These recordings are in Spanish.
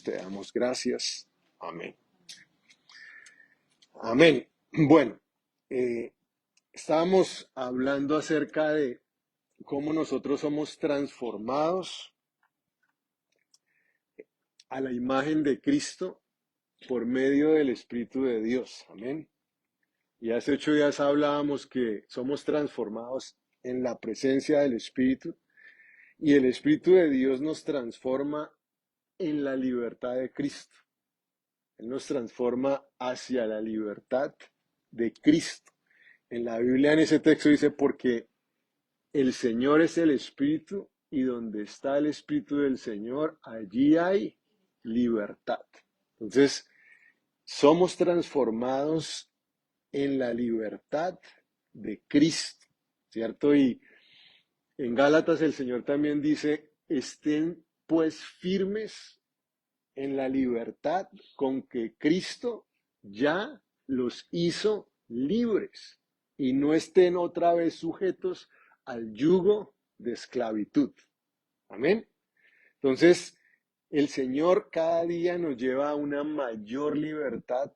Te damos gracias. Amén. Amén. Bueno, eh, estábamos hablando acerca de cómo nosotros somos transformados a la imagen de Cristo por medio del Espíritu de Dios. Amén. Y hace 8 días hablábamos que somos transformados en la presencia del Espíritu y el Espíritu de Dios nos transforma en la libertad de Cristo. Él nos transforma hacia la libertad de Cristo. En la Biblia, en ese texto dice, porque el Señor es el Espíritu y donde está el Espíritu del Señor, allí hay libertad. Entonces, somos transformados en la libertad de Cristo, ¿cierto? Y en Gálatas el Señor también dice, estén pues firmes en la libertad con que Cristo ya los hizo libres y no estén otra vez sujetos al yugo de esclavitud. Amén. Entonces, el Señor cada día nos lleva a una mayor libertad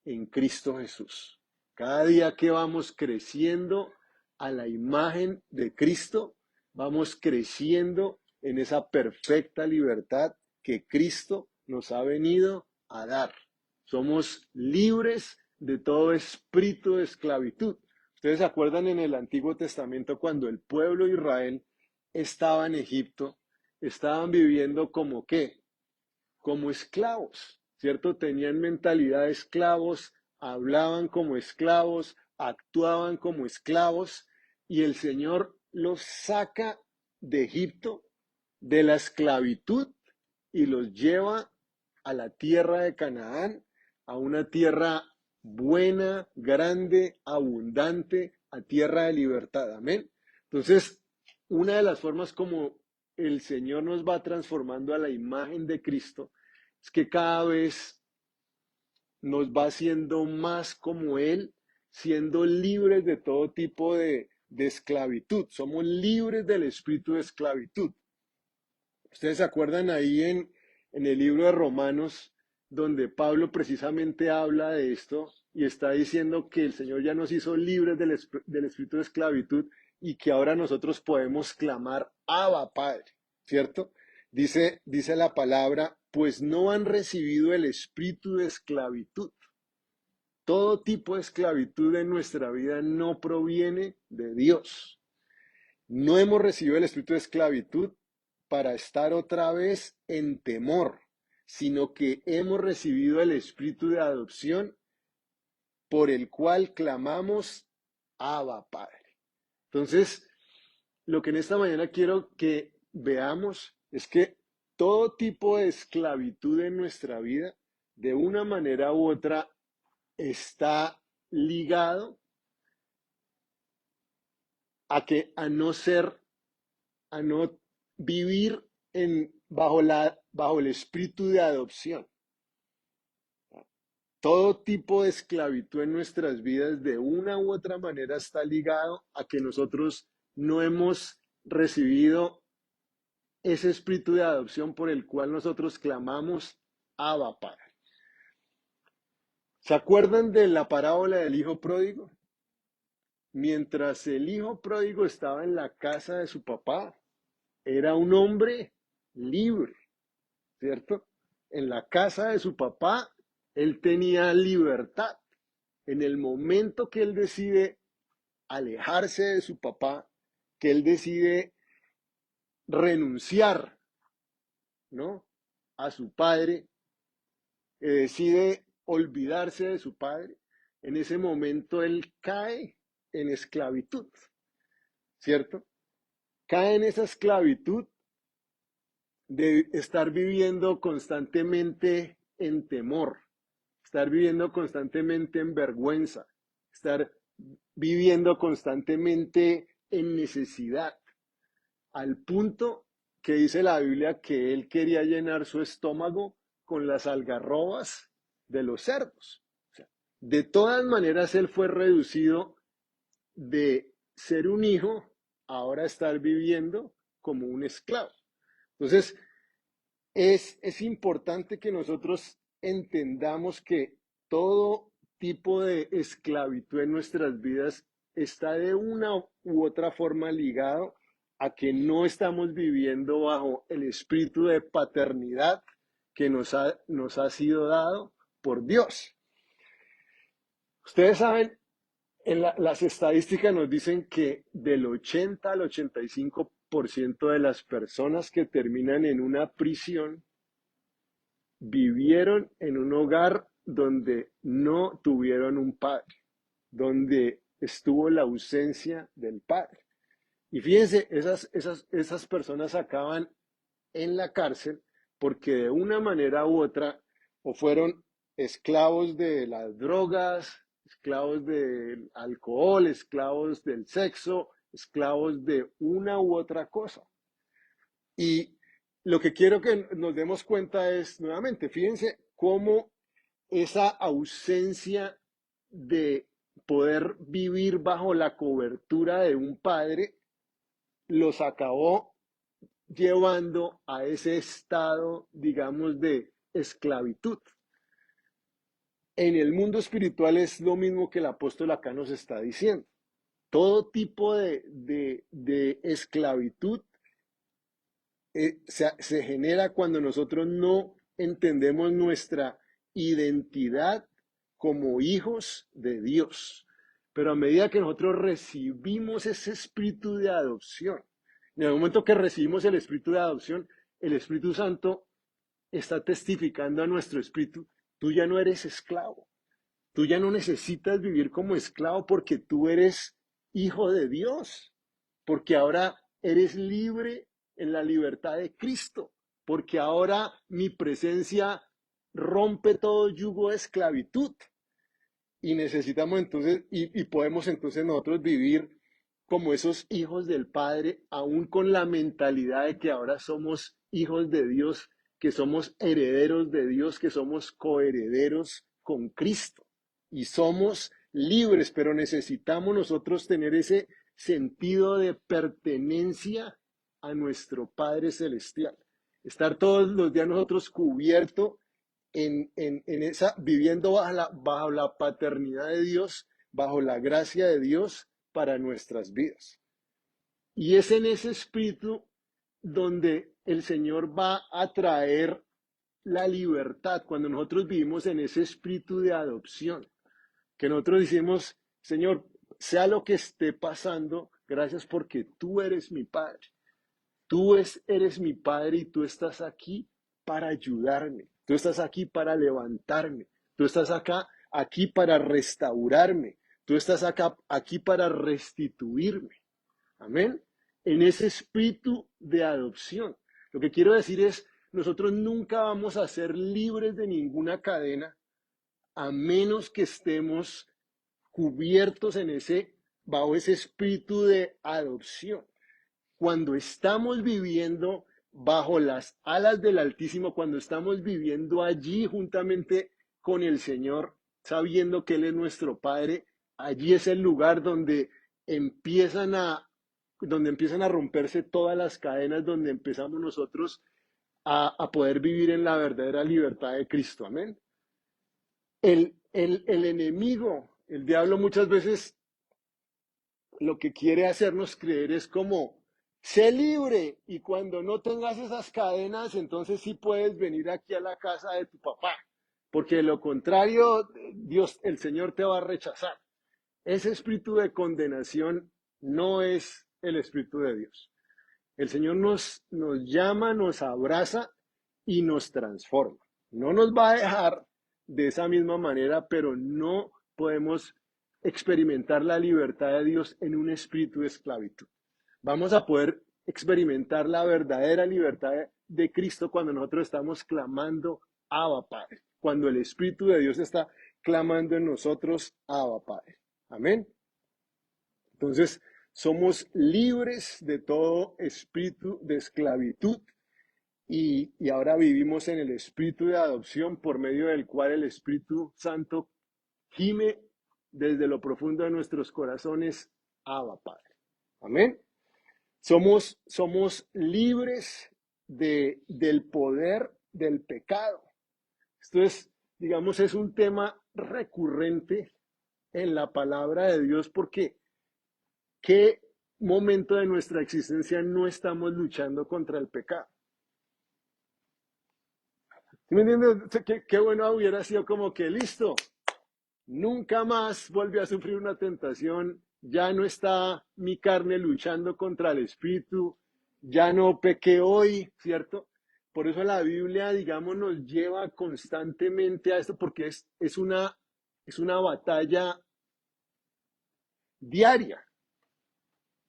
en Cristo Jesús. Cada día que vamos creciendo a la imagen de Cristo, vamos creciendo en esa perfecta libertad que Cristo nos ha venido a dar. Somos libres de todo espíritu de esclavitud. Ustedes se acuerdan en el Antiguo Testamento cuando el pueblo de Israel estaba en Egipto, estaban viviendo como qué, como esclavos, ¿cierto? Tenían mentalidad de esclavos, hablaban como esclavos, actuaban como esclavos, y el Señor los saca de Egipto, de la esclavitud, y los lleva a la tierra de Canaán, a una tierra buena, grande, abundante, a tierra de libertad. Amén. Entonces, una de las formas como el Señor nos va transformando a la imagen de Cristo es que cada vez nos va haciendo más como Él, siendo libres de todo tipo de esclavitud. Somos libres del espíritu de esclavitud. Ustedes se acuerdan ahí en el libro de Romanos, donde Pablo precisamente habla de esto y está diciendo que el Señor ya nos hizo libres del espíritu de esclavitud y que ahora nosotros podemos clamar Abba, Padre, ¿cierto? Dice la palabra, pues no han recibido el espíritu de esclavitud. Todo tipo de esclavitud en nuestra vida no proviene de Dios. No hemos recibido el espíritu de esclavitud para estar otra vez en temor, sino que hemos recibido el espíritu de adopción por el cual clamamos Abba, Padre. Entonces, lo que en esta mañana quiero que veamos es que todo tipo de esclavitud en nuestra vida, de una manera u otra, está ligado a no ser, a no vivir bajo el espíritu de adopción. Todo tipo de esclavitud en nuestras vidas de una u otra manera está ligado a que nosotros no hemos recibido ese espíritu de adopción por el cual nosotros clamamos Abba, Padre. ¿Se acuerdan de la parábola del hijo pródigo? Mientras el hijo pródigo estaba en la casa de su papá, era un hombre libre, ¿cierto? En la casa de su papá, él tenía libertad. En el momento que él decide alejarse de su papá, que él decide renunciar, ¿no?, a su padre, que decide olvidarse de su padre, en ese momento él cae en esclavitud, ¿cierto? Cae en esa esclavitud de estar viviendo constantemente en temor, estar viviendo constantemente en vergüenza, estar viviendo constantemente en necesidad, al punto que dice la Biblia que él quería llenar su estómago con las algarrobas de los cerdos. O sea, de todas maneras, él fue reducido de ser un hijo a ahora estar viviendo como un esclavo. Entonces, es importante que nosotros entendamos que todo tipo de esclavitud en nuestras vidas está de una u otra forma ligado a que no estamos viviendo bajo el espíritu de paternidad que nos ha sido dado por Dios. Ustedes saben, las estadísticas nos dicen que del 80 al 85% de las personas que terminan en una prisión vivieron en un hogar donde no tuvieron un padre, donde estuvo la ausencia del padre. Y fíjense, esas personas acaban en la cárcel porque de una manera u otra o fueron esclavos de las drogas, esclavos del alcohol, esclavos del sexo, esclavos de una u otra cosa. Y lo que quiero que nos demos cuenta es, nuevamente, fíjense cómo esa ausencia de poder vivir bajo la cobertura de un padre los acabó llevando a ese estado, digamos, de esclavitud. En el mundo espiritual es lo mismo que el apóstol acá nos está diciendo. Todo tipo de esclavitud se genera cuando nosotros no entendemos nuestra identidad como hijos de Dios. Pero a medida que nosotros recibimos ese espíritu de adopción, en el momento que recibimos el espíritu de adopción, el Espíritu Santo está testificando a nuestro espíritu, tú ya no eres esclavo, tú ya no necesitas vivir como esclavo porque tú eres hijo de Dios, porque ahora eres libre en la libertad de Cristo, porque ahora mi presencia rompe todo yugo de esclavitud. Y necesitamos entonces, y podemos entonces nosotros vivir como esos hijos del Padre, aún con la mentalidad de que ahora somos hijos de Dios, que somos herederos de Dios, que somos coherederos con Cristo. Y somos libres, pero necesitamos nosotros tener ese sentido de pertenencia a nuestro Padre Celestial. Estar todos los días nosotros cubiertos en esa, viviendo bajo la paternidad de Dios, bajo la gracia de Dios para nuestras vidas. Y es en ese espíritu donde el Señor va a traer la libertad, cuando nosotros vivimos en ese espíritu de adopción, que nosotros decimos, Señor, sea lo que esté pasando, gracias porque tú eres mi Padre. Eres mi Padre y tú estás aquí para ayudarme. Tú estás aquí para levantarme. Tú estás aquí para restaurarme. Tú estás aquí para restituirme. Amén. En ese espíritu de adopción. Lo que quiero decir es, nosotros nunca vamos a ser libres de ninguna cadena a menos que estemos cubiertos bajo ese espíritu de adopción. Cuando estamos viviendo bajo las alas del Altísimo, cuando estamos viviendo allí juntamente con el Señor, sabiendo que Él es nuestro Padre, allí es el lugar donde empiezan a romperse todas las cadenas, donde empezamos nosotros a poder vivir en la verdadera libertad de Cristo. Amén. El enemigo, el diablo, muchas veces lo que quiere hacernos creer es como, sé libre y cuando no tengas esas cadenas, entonces sí puedes venir aquí a la casa de tu papá, porque de lo contrario, Dios, el Señor te va a rechazar. Ese espíritu de condenación no es el espíritu de Dios. El Señor nos llama, nos abraza y nos transforma. No nos va a dejar de esa misma manera, pero no podemos experimentar la libertad de Dios en un espíritu de esclavitud. Vamos a poder experimentar la verdadera libertad de Cristo cuando nosotros estamos clamando Abba Padre, cuando el Espíritu de Dios está clamando en nosotros Abba Padre. Amén. Entonces, somos libres de todo espíritu de esclavitud y ahora vivimos en el espíritu de adopción por medio del cual el Espíritu Santo gime desde lo profundo de nuestros corazones, Abba Padre. Amén. Somos libres del poder del pecado. Esto es, digamos, es un tema recurrente en la palabra de Dios porque ¿qué momento de nuestra existencia no estamos luchando contra el pecado? ¿Sí me entiendes? Qué bueno hubiera sido como que listo, nunca más vuelve a sufrir una tentación, ya no está mi carne luchando contra el espíritu, ya no pequé hoy, ¿cierto? Por eso la Biblia, digamos, nos lleva constantemente a esto porque es una batalla diaria.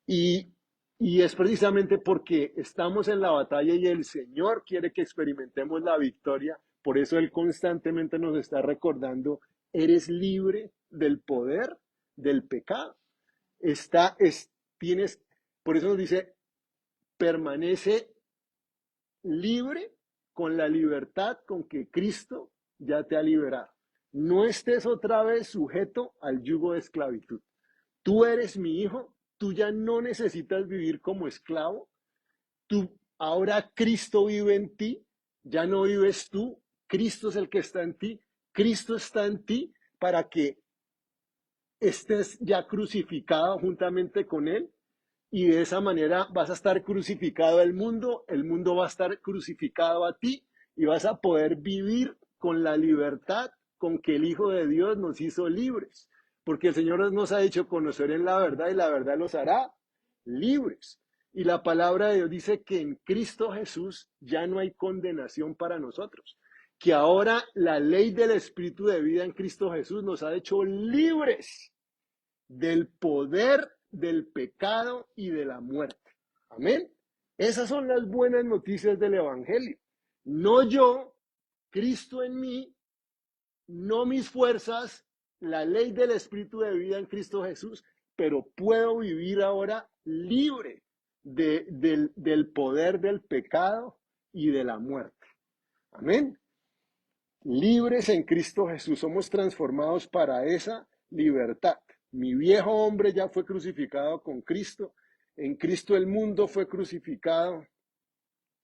Y, y es precisamente porque estamos en la batalla y el Señor quiere que experimentemos la victoria. Por eso Él constantemente nos está recordando, eres libre del poder del pecado. Tienes, por eso nos dice, permanece libre con la libertad con que Cristo ya te ha liberado. No estés otra vez sujeto al yugo de esclavitud. Tú eres mi hijo, tú ya no necesitas vivir como esclavo, tú ahora Cristo vive en ti, ya no vives tú, Cristo es el que está en ti, Cristo está en ti para que estés ya crucificado juntamente con Él y de esa manera vas a estar crucificado al mundo, el mundo va a estar crucificado a ti y vas a poder vivir con la libertad con que el Hijo de Dios nos hizo libres, porque el Señor nos ha hecho conocer en la verdad y la verdad los hará libres. Y la palabra de Dios dice que en Cristo Jesús ya no hay condenación para nosotros, que ahora la ley del Espíritu de vida en Cristo Jesús nos ha hecho libres del poder del pecado y de la muerte. Amén. Esas son las buenas noticias del Evangelio. No yo, Cristo en mí, no mis fuerzas, la ley del Espíritu de vida en Cristo Jesús, pero puedo vivir ahora libre del poder del pecado y de la muerte. Amén. Libres en Cristo Jesús, somos transformados para esa libertad. Mi viejo hombre ya fue crucificado con Cristo. En Cristo el mundo fue crucificado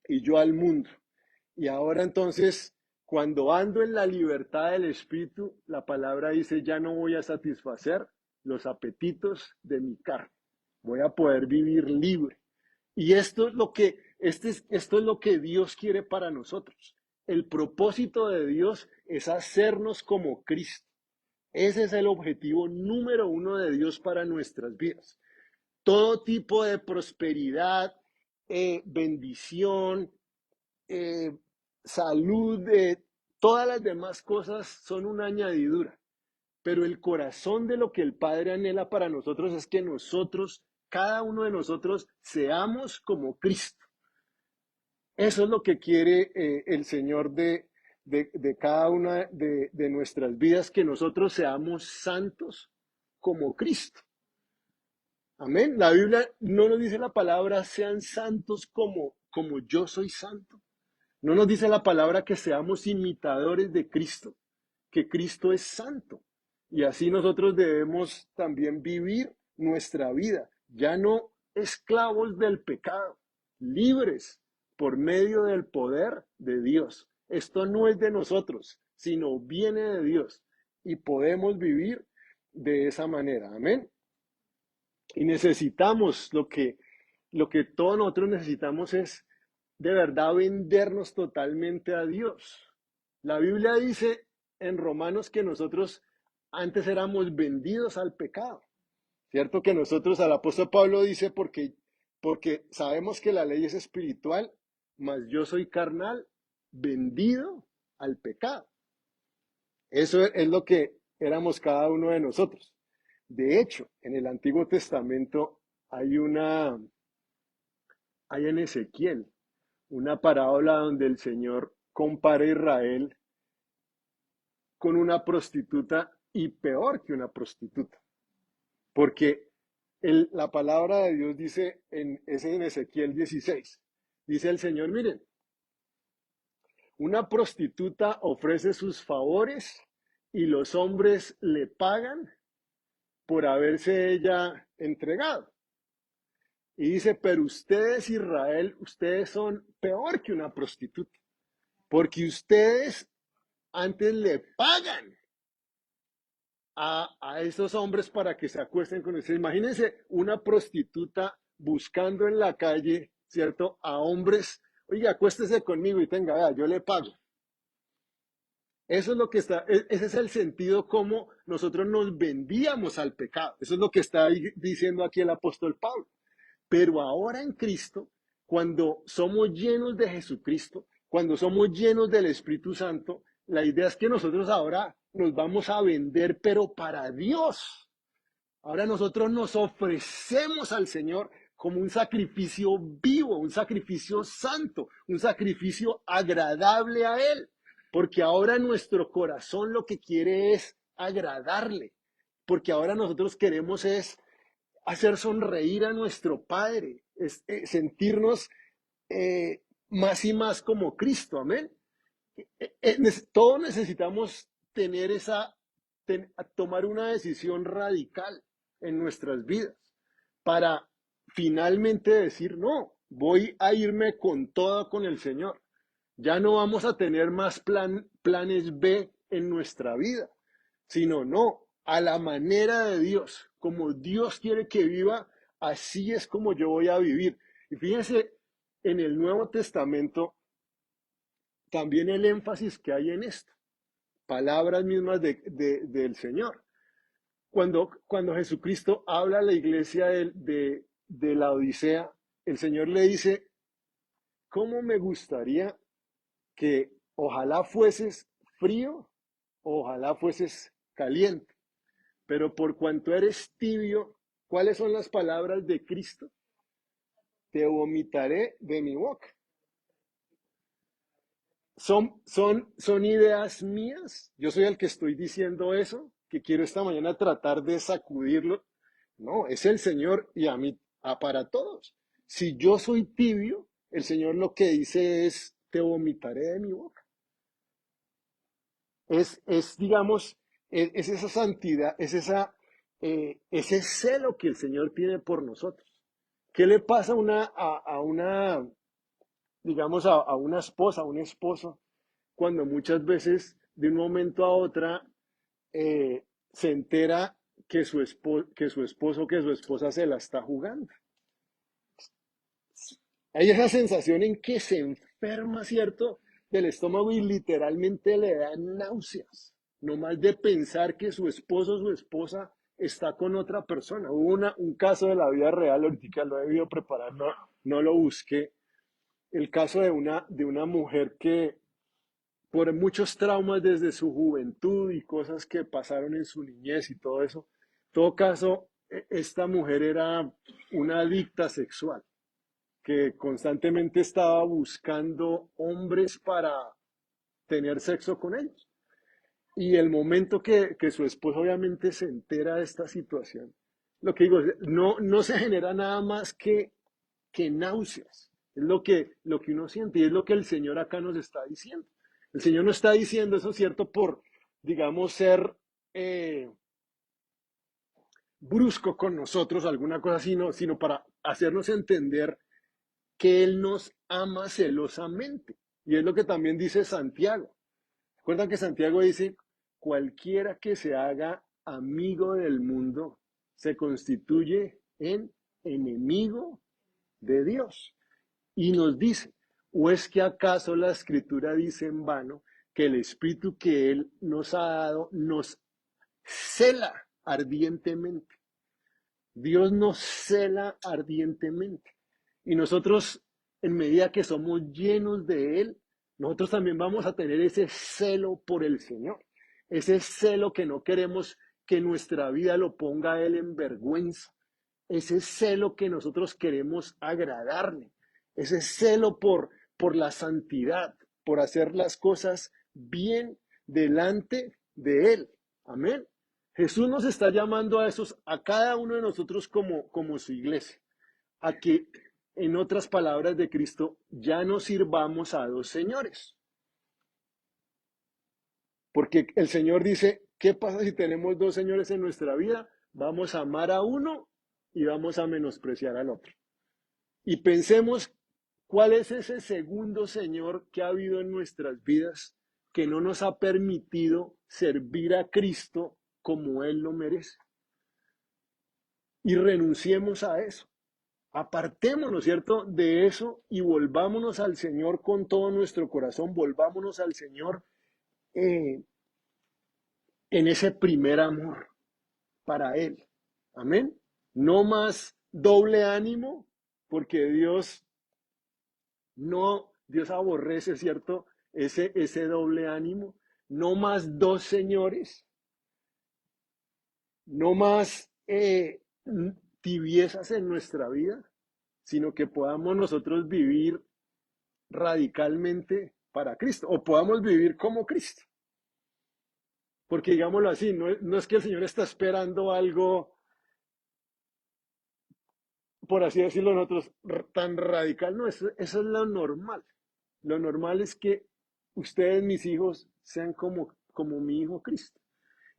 y yo al mundo. Y ahora entonces, cuando ando en la libertad del Espíritu, la palabra dice, ya no voy a satisfacer los apetitos de mi carne. Voy a poder vivir libre. Y esto es lo que Dios quiere para nosotros. El propósito de Dios es hacernos como Cristo. Ese es el objetivo número uno de Dios para nuestras vidas. Todo tipo de prosperidad, bendición, eh, salud, todas las demás cosas son una añadidura. Pero el corazón de lo que el Padre anhela para nosotros es que nosotros, cada uno de nosotros, seamos como Cristo. Eso es lo que quiere el Señor de cada una de nuestras vidas, que nosotros seamos santos como Cristo. Amén. La Biblia no nos dice la palabra sean santos como yo soy santo. No nos dice la palabra que seamos imitadores de Cristo, que Cristo es santo. Y así nosotros debemos también vivir nuestra vida, ya no esclavos del pecado, libres por medio del poder de Dios. Esto no es de nosotros, sino viene de Dios y podemos vivir de esa manera. Amén. Y necesitamos lo que todos nosotros necesitamos es de verdad vendernos totalmente a Dios. La Biblia dice en Romanos que nosotros antes éramos vendidos al pecado, ¿cierto? Que nosotros, al apóstol Pablo dice, porque sabemos que la ley es espiritual, mas yo soy carnal, vendido al pecado. Eso es lo que éramos cada uno de nosotros. De hecho, en el Antiguo Testamento hay en Ezequiel una parábola donde el Señor compara a Israel con una prostituta y peor que una prostituta. Porque la palabra de Dios dice, es en Ezequiel 16, dice el Señor, miren, una prostituta ofrece sus favores y los hombres le pagan por haberse ella entregado. Y dice, pero ustedes, Israel, ustedes son peor que una prostituta, porque ustedes antes le pagan a esos hombres para que se acuesten con ustedes. Imagínense una prostituta buscando en la calle, ¿cierto? A hombres, oiga, acuéstese conmigo y tenga, vea, yo le pago. Eso es lo que está, ese es el sentido como nosotros nos vendíamos al pecado. Eso es lo que está diciendo aquí el apóstol Pablo. Pero ahora en Cristo, cuando somos llenos de Jesucristo, cuando somos llenos del Espíritu Santo, la idea es que nosotros ahora nos vamos a vender, pero para Dios. Ahora nosotros nos ofrecemos al Señor como un sacrificio vivo, un sacrificio santo, un sacrificio agradable a Él. Porque ahora nuestro corazón lo que quiere es agradarle. Porque ahora nosotros queremos es hacer sonreír a nuestro Padre, es, sentirnos más y más como Cristo, amén. Todos necesitamos tener tomar una decisión radical en nuestras vidas para finalmente decir, no, voy a irme con todo con el Señor. Ya no vamos a tener más planes B en nuestra vida, sino no, a la manera de Dios, como Dios quiere que viva, así es como yo voy a vivir. Y fíjense, en el Nuevo Testamento, también el énfasis que hay en esto, palabras mismas del Señor. Cuando Jesucristo habla a la iglesia de la Odisea, el Señor le dice, ¿cómo me gustaría que ojalá fueses frío, ojalá fueses caliente? Pero por cuanto eres tibio, ¿cuáles son las palabras de Cristo? Te vomitaré de mi boca. Son ideas mías. Yo soy el que estoy diciendo eso, que quiero esta mañana tratar de sacudirlo. No, es el Señor y a mí, para todos. Si yo soy tibio, el Señor lo que dice es, te vomitaré de mi boca. Digamos, es esa santidad, ese celo que el Señor tiene por nosotros. ¿Qué le pasa a una, digamos, a una esposa, a un esposo, cuando muchas veces de un momento a otra se entera que su esposo, que su esposa se la está jugando? Hay esa sensación en que se enferma, ¿cierto? Del estómago y literalmente le dan náuseas, nomás de pensar que su esposo o su esposa está con otra persona. Hubo un caso de la vida real, ahorita lo he debido preparar, no lo busqué. El caso de una mujer que por muchos traumas desde su juventud y cosas que pasaron en su niñez y todo eso, en todo caso, esta mujer era una adicta sexual que constantemente estaba buscando hombres para tener sexo con ellos. Y el momento que su esposo obviamente se entera de esta situación, lo que digo, no se genera nada más que náuseas. Es lo que uno siente y es lo que el Señor acá nos está diciendo. El Señor no está diciendo eso, ¿cierto? Por, digamos, ser brusco con nosotros, alguna cosa así, sino para hacernos entender que Él nos ama celosamente. Y es lo que también dice Santiago. Recuerdan que Santiago dice, cualquiera que se haga amigo del mundo se constituye en enemigo de Dios. Y nos dice, ¿o es que acaso la escritura dice en vano que el Espíritu que Él nos ha dado nos cela ardientemente? Dios nos cela ardientemente. Y nosotros, en medida que somos llenos de Él, nosotros también vamos a tener ese celo por el Señor. Ese celo que no queremos que nuestra vida lo ponga a Él en vergüenza. Ese celo que nosotros queremos agradarle. Ese celo por la santidad, por hacer las cosas bien delante de Él. Amén. Jesús nos está llamando a cada uno de nosotros como su iglesia, a que, en otras palabras de Cristo, ya no sirvamos a dos señores. Porque el Señor dice, ¿qué pasa si tenemos dos señores en nuestra vida? Vamos a amar a uno y vamos a menospreciar al otro. y pensemos cuál es ese segundo Señor que ha habido en nuestras vidas que no nos ha permitido servir a Cristo como Él lo merece. Y renunciemos a eso. Apartémonos, ¿cierto? De eso y volvámonos al Señor con todo nuestro corazón, volvámonos al Señor eh, en ese primer amor para Él. Amén. No más doble ánimo, porque Dios aborrece, ¿cierto? Ese doble ánimo. No más dos señores, no más tibiezas en nuestra vida, sino que podamos nosotros vivir radicalmente para Cristo, o podamos vivir como Cristo. Porque digámoslo así, no es que el Señor está esperando algo, por así decirlo nosotros, tan radical, no, eso es lo normal. Lo normal es que ustedes, mis hijos, sean como mi hijo Cristo.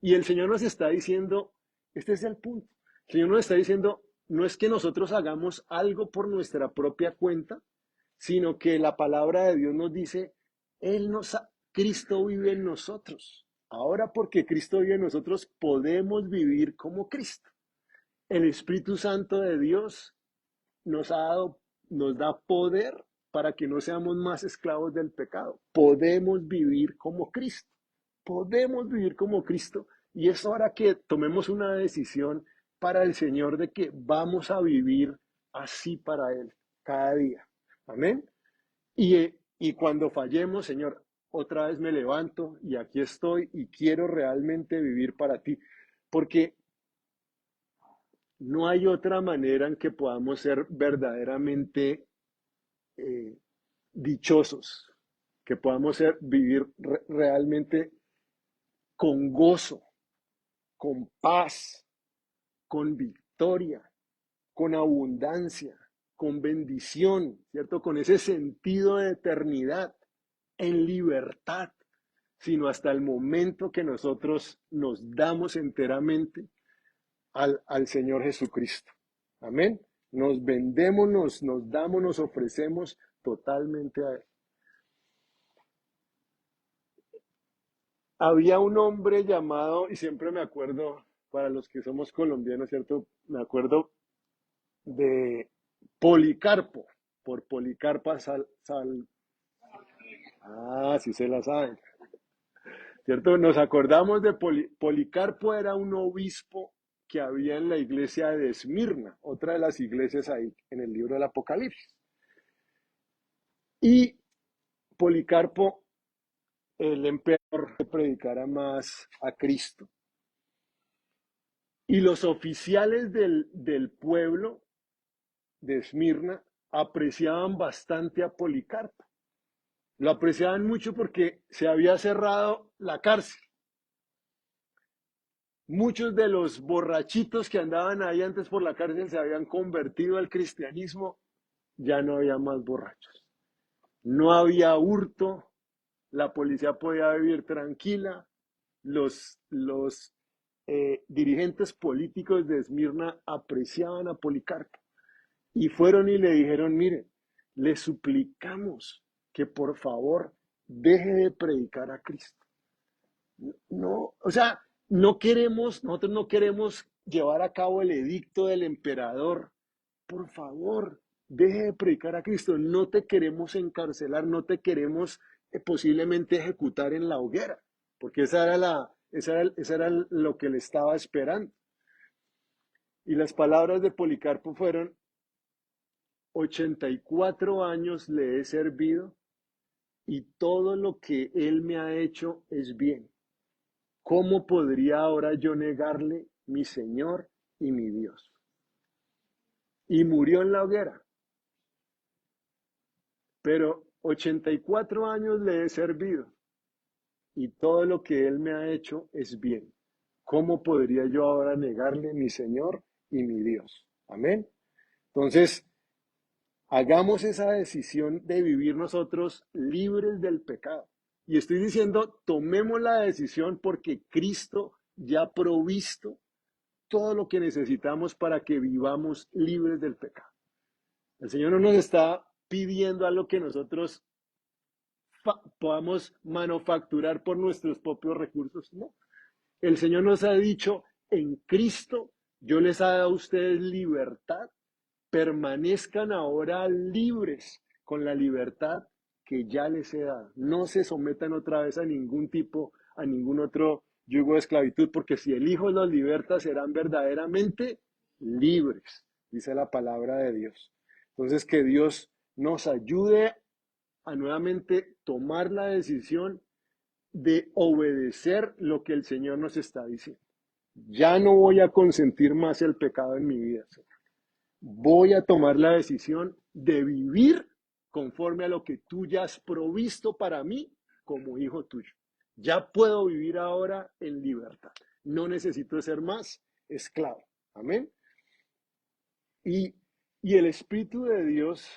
Y el Señor nos está diciendo, este es el punto, el Señor nos está diciendo, no es que nosotros hagamos algo por nuestra propia cuenta, sino que la palabra de Dios nos dice, Cristo vive en nosotros. Ahora porque Cristo vive en nosotros, podemos vivir como Cristo. El Espíritu Santo de Dios nos da poder para que no seamos más esclavos del pecado. Podemos vivir como Cristo. Podemos vivir como Cristo. Y es hora que tomemos una decisión para el Señor de que vamos a vivir así para Él cada día. Amén. Y cuando fallemos, Señor, otra vez me levanto y aquí estoy y quiero realmente vivir para ti. Porque no hay otra manera en que podamos ser verdaderamente eh, dichosos, que podamos vivir realmente con gozo, con paz, con victoria, con abundancia, con bendición, ¿cierto? Con ese sentido de eternidad, en libertad, sino hasta el momento que nosotros nos damos enteramente al Señor Jesucristo. Amén. Nos vendemos, nos damos, nos ofrecemos totalmente a Él. Había un hombre llamado, y siempre me acuerdo, para los que somos colombianos, ¿cierto? Me acuerdo de Policarpo, por Policarpa sí se la saben, ¿cierto? Nos acordamos de Policarpo, era un obispo que había en la iglesia de Esmirna, otra de las iglesias ahí en el libro del Apocalipsis. Y Policarpo, el emperador, que predicara más a Cristo. Y los oficiales del pueblo de Esmirna apreciaban bastante a Policarpo. Lo apreciaban mucho porque se había cerrado la cárcel. Muchos de los borrachitos que andaban ahí antes por la cárcel se habían convertido al cristianismo, ya no había más borrachos. No había hurto, la policía podía vivir tranquila, los dirigentes políticos de Esmirna apreciaban a Policarpo y fueron y le dijeron, mire, le suplicamos que por favor deje de predicar a Cristo. No, o sea, nosotros no queremos llevar a cabo el edicto del emperador. Por favor, deje de predicar a Cristo. No te queremos encarcelar, no te queremos posiblemente ejecutar en la hoguera, porque esa era lo que le estaba esperando. Y las palabras de Policarpo fueron, 84 años le he servido y todo lo que él me ha hecho es bien. ¿Cómo podría ahora yo negarle mi Señor y mi Dios? Y murió en la hoguera. Pero 84 años le he servido y todo lo que Él me ha hecho es bien. ¿Cómo podría yo ahora negarle mi Señor y mi Dios? Amén. Entonces, hagamos esa decisión de vivir nosotros libres del pecado. Y estoy diciendo, tomemos la decisión porque Cristo ya ha provisto todo lo que necesitamos para que vivamos libres del pecado. El Señor no nos está pidiendo algo que nosotros podamos manufacturar por nuestros propios recursos, no. El Señor nos ha dicho, en Cristo yo les he dado a ustedes libertad, permanezcan ahora libres con la libertad que ya les he dado. No se sometan otra vez a ningún tipo, a ningún otro yugo de esclavitud, porque si el Hijo los liberta, serán verdaderamente libres, dice la palabra de Dios. Entonces, que Dios nos ayude a nuevamente tomar la decisión de obedecer lo que el Señor nos está diciendo. Ya no voy a consentir más el pecado en mi vida, Señor. Voy a tomar la decisión de vivir conforme a lo que tú ya has provisto para mí como hijo tuyo. Ya puedo vivir ahora en libertad. No necesito ser más esclavo. Amén. Y, y el Espíritu de Dios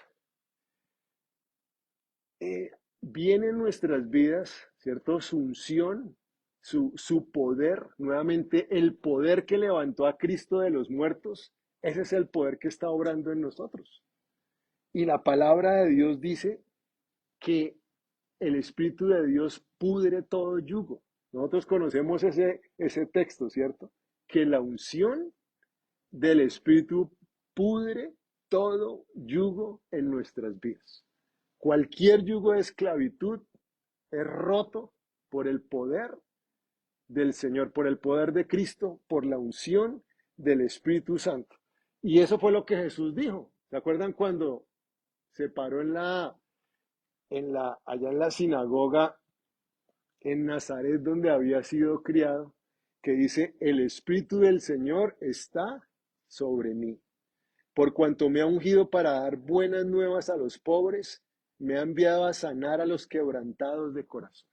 viene en nuestras vidas, ¿cierto? Su unción, su poder, nuevamente el poder que levantó a Cristo de los muertos, ese es el poder que está obrando en nosotros. Y la palabra de Dios dice que el Espíritu de Dios pudre todo yugo. Nosotros conocemos ese texto, ¿cierto? Que la unción del Espíritu pudre todo yugo en nuestras vidas. Cualquier yugo de esclavitud es roto por el poder del Señor, por el poder de Cristo, por la unción del Espíritu Santo. Y eso fue lo que Jesús dijo. ¿Se acuerdan cuando se paró allá en la sinagoga en Nazaret, donde había sido criado, que dice, el Espíritu del Señor está sobre mí, por cuanto me ha ungido para dar buenas nuevas a los pobres, me ha enviado a sanar a los quebrantados de corazón,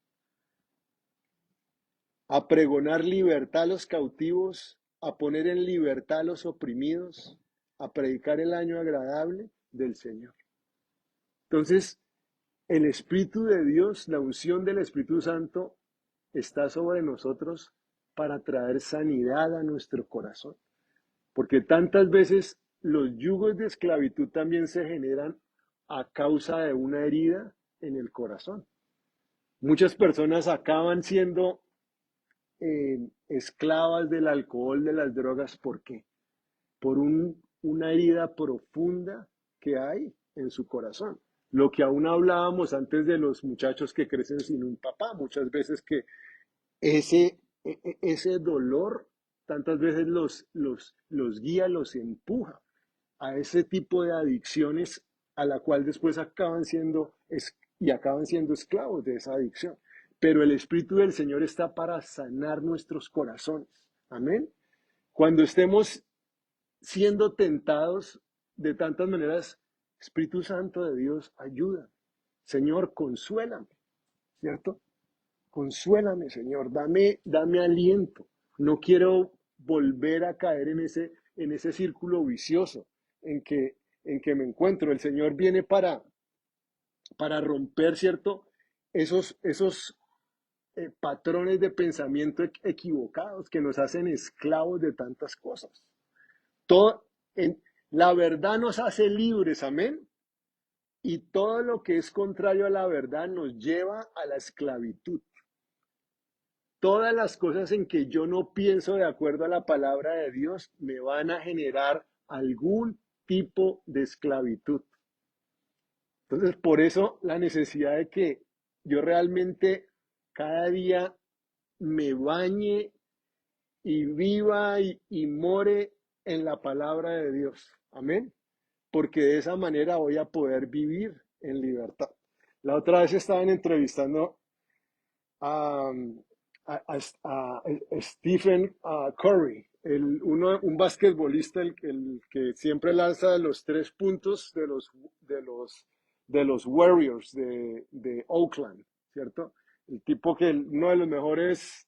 a pregonar libertad a los cautivos, a poner en libertad a los oprimidos, a predicar el año agradable del Señor. Entonces, el Espíritu de Dios, la unción del Espíritu Santo está sobre nosotros para traer sanidad a nuestro corazón. Porque tantas veces los yugos de esclavitud también se generan a causa de una herida en el corazón. Muchas personas acaban siendo esclavas del alcohol, de las drogas. ¿Por qué? Por una herida profunda que hay en su corazón. Lo que aún hablábamos antes de los muchachos que crecen sin un papá, muchas veces que ese dolor tantas veces los guía, los empuja a ese tipo de adicciones a la cual después acaban siendo esclavos de esa adicción. Pero el Espíritu del Señor está para sanar nuestros corazones. Amén. Cuando estemos siendo tentados de tantas maneras, Espíritu Santo de Dios, ayuda. Señor, consuélame, ¿cierto? Consuélame, Señor, dame aliento. No quiero volver a caer en ese círculo vicioso en que me encuentro. El Señor viene para romper, ¿cierto? Esos patrones de pensamiento equivocados que nos hacen esclavos de tantas cosas. Todo, la verdad nos hace libres, amén. Y todo lo que es contrario a la verdad nos lleva a la esclavitud. Todas las cosas en que yo no pienso de acuerdo a la palabra de Dios me van a generar algún tipo de esclavitud. Entonces, por eso la necesidad de que yo realmente cada día me bañe y viva y more en la palabra de Dios. Amén. Porque de esa manera voy a poder vivir en libertad. La otra vez estaban entrevistando a, a Stephen Curry, un basquetbolista el que siempre lanza los 3 puntos de los Warriors de Oakland, ¿cierto? El tipo que uno de los mejores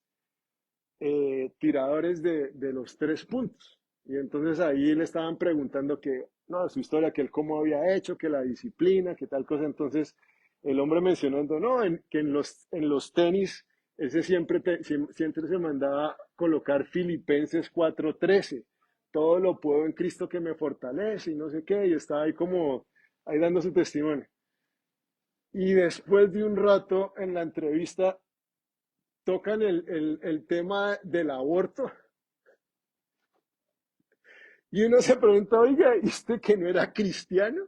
tiradores de los 3 puntos. Y entonces ahí le estaban preguntando que, no, su historia, que él cómo había hecho, que la disciplina, que tal cosa. Entonces el hombre mencionando, no, que en los tenis, ese siempre se mandaba colocar Filipenses 4:13 todo lo puedo en Cristo que me fortalece y no sé qué, y estaba ahí como, ahí dando su testimonio. Y después de un rato en la entrevista tocan el tema del aborto y uno se pregunta, oiga, ¿y usted que no era cristiano?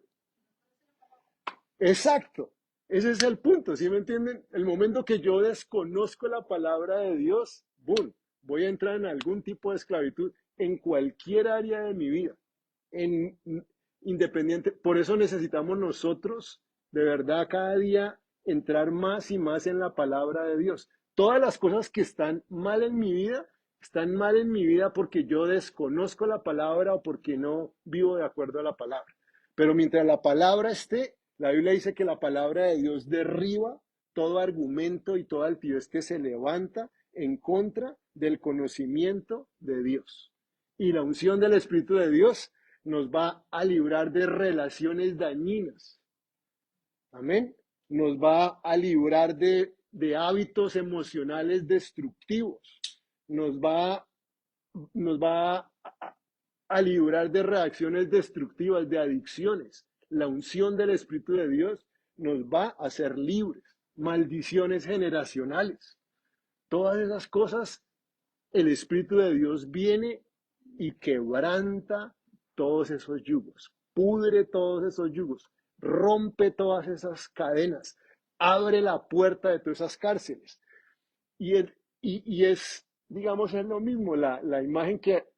Exacto, ese es el punto, ¿sí me entienden? El momento que yo desconozco la palabra de Dios, ¡boom! Voy a entrar en algún tipo de esclavitud en cualquier área de mi vida, en, independiente. Por eso necesitamos nosotros, de verdad, cada día entrar más y más en la palabra de Dios. Todas las cosas que están mal en mi vida porque yo desconozco la palabra o porque no vivo de acuerdo a la palabra. Pero mientras la palabra esté, la Biblia dice que la palabra de Dios derriba todo argumento y toda altivez que se levanta en contra del conocimiento de Dios. Y la unción del Espíritu de Dios nos va a librar de relaciones dañinas. Amén. Nos va a librar de hábitos emocionales destructivos. Nos va a librar de reacciones destructivas, de adicciones. La unción del Espíritu de Dios nos va a hacer libres. Maldiciones generacionales. Todas esas cosas, el Espíritu de Dios viene y quebranta todos esos yugos, pudre todos esos yugos, rompe todas esas cadenas, abre la puerta de todas esas cárceles. Y, es, digamos, es lo mismo, la imagen que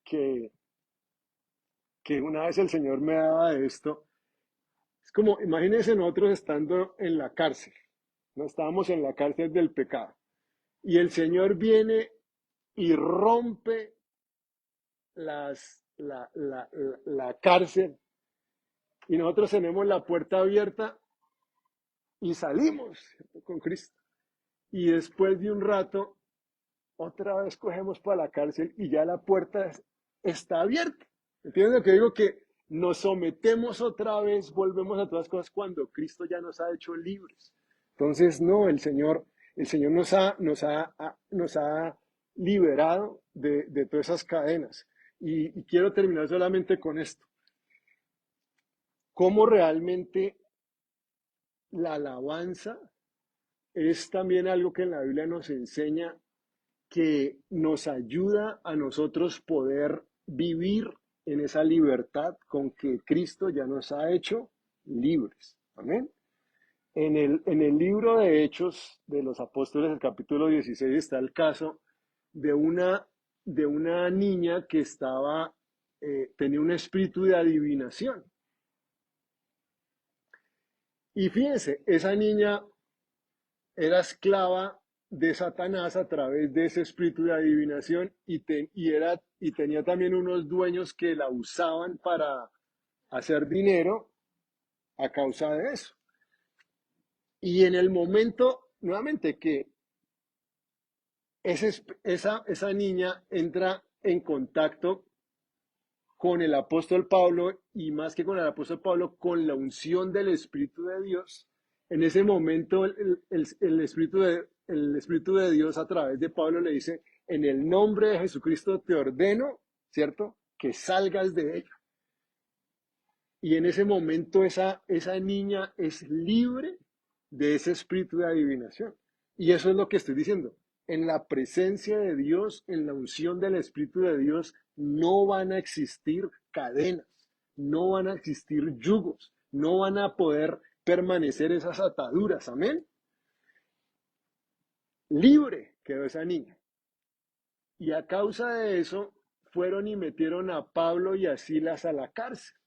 una vez el Señor me daba de esto. Es como, imagínense nosotros estando en la cárcel, no estábamos en la cárcel del pecado, y el Señor viene y rompe la cárcel, y nosotros tenemos la puerta abierta y salimos, ¿cierto? Con Cristo. Y después de un rato, otra vez cogemos para la cárcel y ya la puerta está abierta. ¿Entiendes lo que digo? Que nos sometemos otra vez, volvemos a todas las cosas cuando Cristo ya nos ha hecho libres. Entonces, no, el Señor nos ha liberado de todas esas cadenas. Y quiero terminar solamente con esto. Cómo realmente la alabanza es también algo que en la Biblia nos enseña, que nos ayuda a nosotros poder vivir en esa libertad con que Cristo ya nos ha hecho libres. Amén. En el libro de Hechos de los Apóstoles, el capítulo 16, está el caso de una niña que tenía un espíritu de adivinación. Y fíjense, esa niña era esclava de Satanás a través de ese espíritu de adivinación y tenía también unos dueños que la usaban para hacer dinero a causa de eso. Y en el momento, nuevamente, que esa niña entra en contacto con el apóstol Pablo, y más que con el apóstol Pablo, con la unción del Espíritu de Dios, en ese momento el Espíritu de Dios a través de Pablo le dice, en el nombre de Jesucristo te ordeno, ¿cierto? Que salgas de ella. Y en ese momento esa niña es libre de ese espíritu de adivinación. Y eso es lo que estoy diciendo. En la presencia de Dios, en la unción del Espíritu de Dios, no van a existir cadenas, no van a existir yugos, no van a poder permanecer esas ataduras. Amén. Libre quedó esa niña. Y a causa de eso, fueron y metieron a Pablo y a Silas a la cárcel.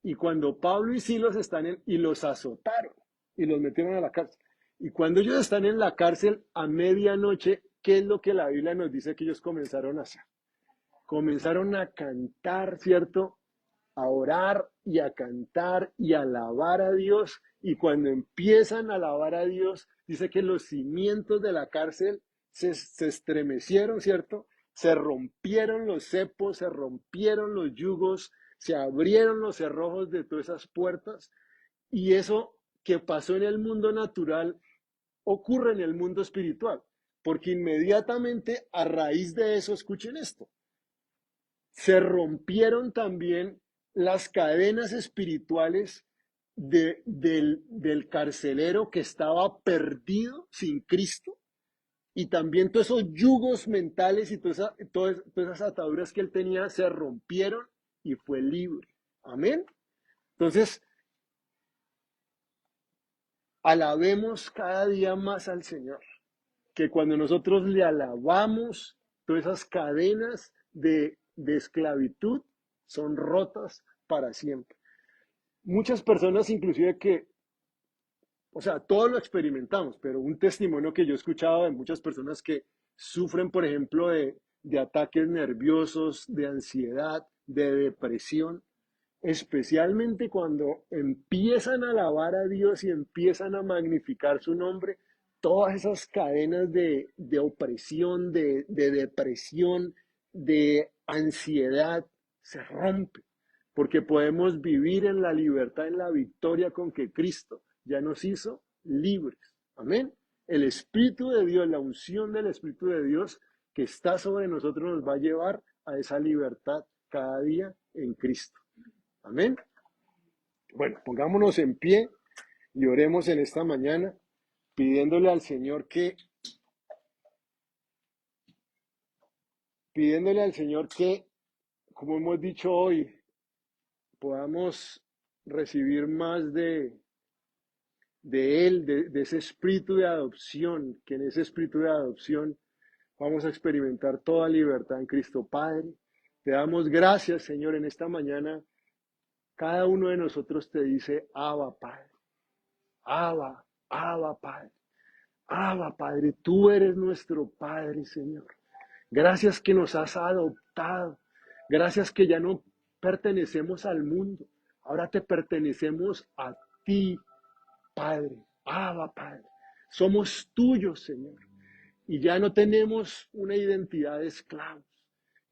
Y cuando Pablo y Silas y los azotaron y los metieron a la cárcel. Y cuando ellos están en la cárcel a medianoche, ¿qué es lo que la Biblia nos dice que ellos comenzaron a hacer? Comenzaron a cantar, ¿cierto? A orar y a cantar y a alabar a Dios. Y cuando empiezan a alabar a Dios, dice que los cimientos de la cárcel se estremecieron, ¿cierto? Se rompieron los cepos, se rompieron los yugos, se abrieron los cerrojos de todas esas puertas, y eso que pasó en el mundo natural ocurre en el mundo espiritual, porque inmediatamente a raíz de eso, escuchen esto, se rompieron también las cadenas espirituales del carcelero que estaba perdido sin Cristo, y también todos esos yugos mentales y todas esas ataduras que él tenía se rompieron y fue libre. Amén. Entonces, alabemos cada día más al Señor, que cuando nosotros le alabamos, todas esas cadenas de esclavitud son rotas para siempre. Muchas personas inclusive o sea, todos lo experimentamos, pero un testimonio que yo he escuchado de muchas personas que sufren, por ejemplo, de ataques nerviosos, de ansiedad, de depresión, especialmente cuando empiezan a alabar a Dios y empiezan a magnificar su nombre, todas esas cadenas de opresión, de depresión, de ansiedad se rompen, porque podemos vivir en la libertad, en la victoria con que Cristo ya nos hizo libres. Amén. El Espíritu de Dios, la unción del Espíritu de Dios que está sobre nosotros nos va a llevar a esa libertad cada día en Cristo. Amén. Bueno, pongámonos en pie y oremos en esta mañana pidiéndole al Señor que, como hemos dicho hoy, podamos recibir más de Él, de ese espíritu de adopción, que en ese espíritu de adopción vamos a experimentar toda libertad en Cristo Padre. Te damos gracias, Señor, en esta mañana. Cada uno de nosotros te dice, Abba, Padre. Abba, Abba, Padre. Abba, Padre, tú eres nuestro Padre, Señor. Gracias que nos has adoptado. Gracias que ya no pertenecemos al mundo. Ahora te pertenecemos a ti, Padre. Abba, Padre. Somos tuyos, Señor. Y ya no tenemos una identidad de esclavos.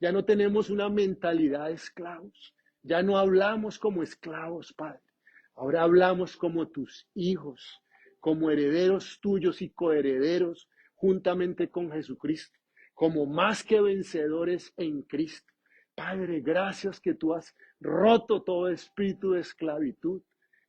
Ya no tenemos una mentalidad de esclavos. Ya no hablamos como esclavos, Padre. Ahora hablamos como tus hijos, como herederos tuyos y coherederos juntamente con Jesucristo, como más que vencedores en Cristo. Padre, gracias que tú has roto todo espíritu de esclavitud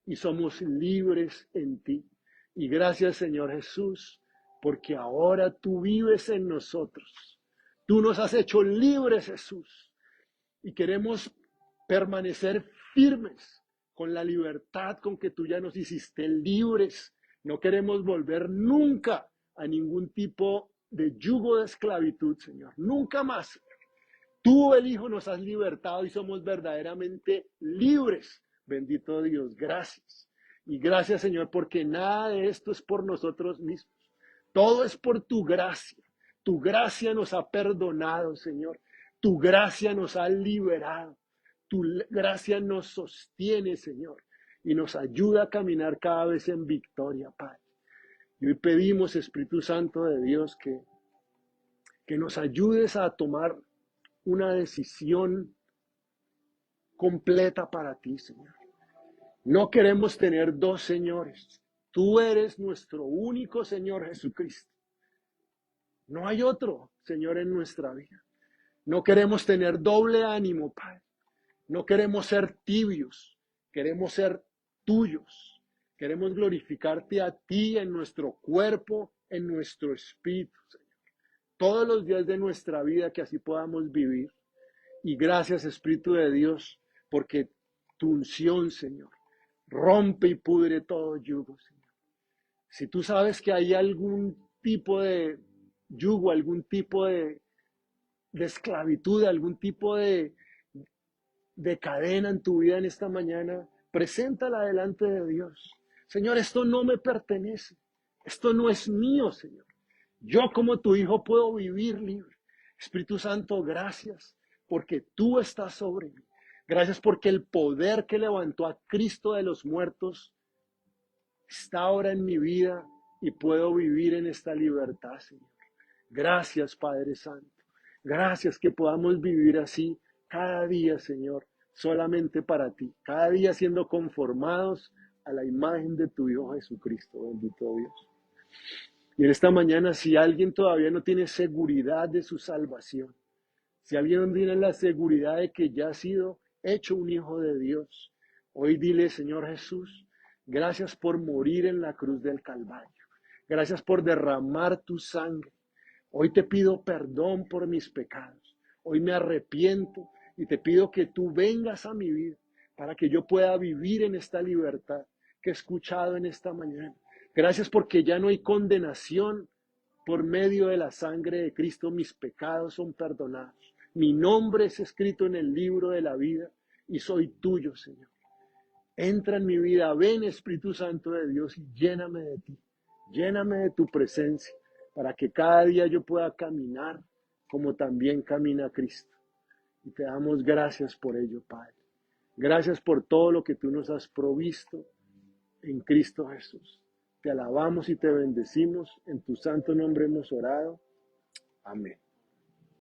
y somos libres en ti. Y gracias, Señor Jesús, porque ahora tú vives en nosotros. Tú nos has hecho libres, Jesús, y queremos permanecer firmes con la libertad con que tú ya nos hiciste libres. No queremos volver nunca a ningún tipo de yugo de esclavitud, Señor. Nunca más. Tú, el Hijo, nos has libertado y somos verdaderamente libres. Bendito Dios, gracias. Y gracias, Señor, porque nada de esto es por nosotros mismos. Todo es por tu gracia. Tu gracia nos ha perdonado, Señor. Tu gracia nos ha liberado. Tu gracia nos sostiene, Señor, y nos ayuda a caminar cada vez en victoria, Padre. Y hoy pedimos, Espíritu Santo de Dios, que nos ayudes a tomar una decisión completa para ti, Señor. No queremos tener dos señores. Tú eres nuestro único Señor Jesucristo. No hay otro Señor en nuestra vida. No queremos tener doble ánimo, Padre. No queremos ser tibios. Queremos ser tuyos. Queremos glorificarte a ti en nuestro cuerpo, en nuestro espíritu, Señor. Todos los días de nuestra vida que así podamos vivir. Y gracias, Espíritu de Dios, porque tu unción, Señor, rompe y pudre todo yugo, Señor. Si tú sabes que hay algún tipo de yugo, algún tipo de esclavitud, algún tipo de cadena en tu vida en esta mañana, preséntala delante de Dios. Señor, esto no me pertenece. Esto no es mío, Señor. Yo como tu hijo puedo vivir libre. Espíritu Santo, gracias porque tú estás sobre mí. Gracias porque el poder que levantó a Cristo de los muertos está ahora en mi vida y puedo vivir en esta libertad, Señor. Gracias, Padre Santo. Gracias que podamos vivir así cada día, Señor, solamente para ti. Cada día siendo conformados a la imagen de tu Hijo Jesucristo. Bendito Dios. Y en esta mañana, si alguien todavía no tiene seguridad de su salvación, Si alguien no tiene la seguridad de que ya ha sido hecho un hijo de Dios, hoy dile, Señor Jesús, gracias por morir en la cruz del Calvario. Gracias por derramar tu sangre. Hoy te pido perdón por mis pecados. Hoy me arrepiento y te pido que tú vengas a mi vida para que yo pueda vivir en esta libertad que he escuchado en esta mañana. Gracias porque ya no hay condenación por medio de la sangre de Cristo. Mis pecados son perdonados. Mi nombre es escrito en el libro de la vida y soy tuyo, Señor. Entra en mi vida, ven Espíritu Santo de Dios y lléname de ti. Lléname de tu presencia para que cada día yo pueda caminar como también camina Cristo. Y te damos gracias por ello, Padre. Gracias por todo lo que tú nos has provisto en Cristo Jesús. Te alabamos y te bendecimos. En tu santo nombre hemos orado. Amén.